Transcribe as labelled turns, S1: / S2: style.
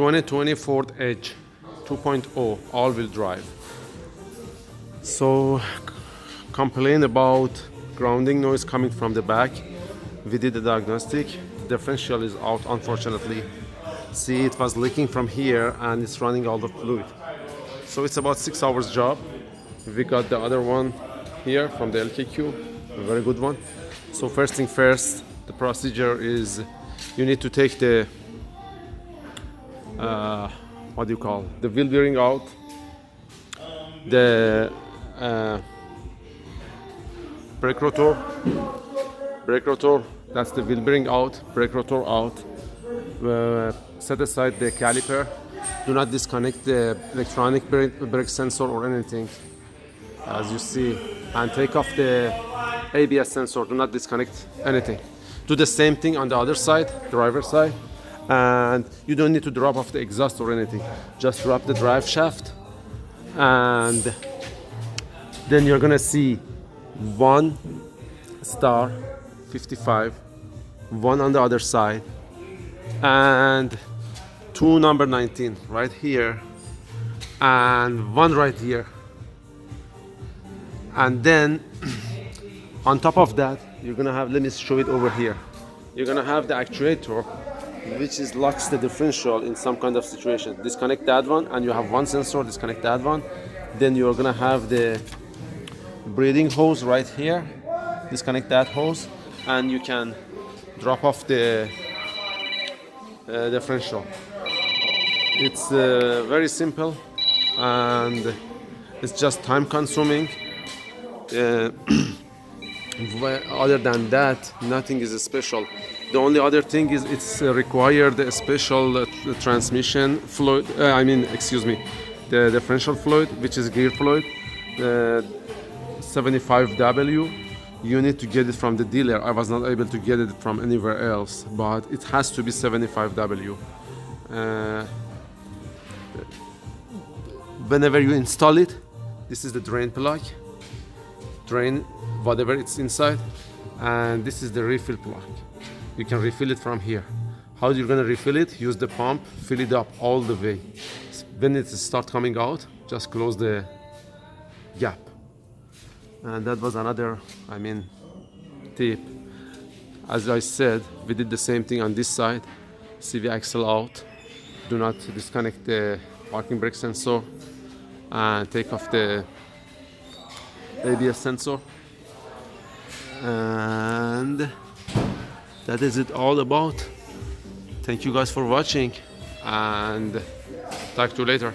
S1: 2020 Ford Edge 2.0 all-wheel drive. So complain about grounding noise coming from the back. We did the diagnostic. Differential is out, unfortunately. See, it was leaking from here and it's running all the fluid. So it's about 6 hours job. We got the other one here from the LKQ, a very good one. So first thing first, the procedure is you need to take the what do you call the wheel bearing out, the brake rotor, that's the wheel bearing out, brake rotor out. Set aside the caliper. Do not disconnect the electronic brake sensor or anything, as you see, and take off the ABS sensor. Do not disconnect anything. Do the same thing on the other side, driver side, and you don't need to drop off the exhaust or anything. Just drop the drive shaft, and then you're gonna see 1 star 55, 1 on the other side, and 2 number 19 right here, and 1 right here. And then on top of that, you're gonna have, let me show it over here. You're gonna have the actuator, which is locks the differential in some kind of situation. Disconnect that one, and you have 1 sensor. Disconnect that one. Then you're gonna have the breathing hose right here. Disconnect that hose, and you can drop off the differential. It's very simple, and it's just time consuming. Other than that, nothing is special. The only other thing is it's required a special transmission fluid. The differential fluid, which is gear fluid, 75W. You need to get it from the dealer. I was not able to get it from anywhere else, but it has to be 75W. Whenever you install it, this is the drain plug, drain whatever it's inside, and this is the refill plug. You can refill it from here. How you're gonna refill it? Use the pump, fill it up all the way. When it starts coming out, just close the gap. And that was another, tip. As I said, we did the same thing on this side. CV axle out. Do not disconnect the parking brake sensor, and take off the ABS sensor. And that is it all about. Thank you guys for watching, and talk to you later.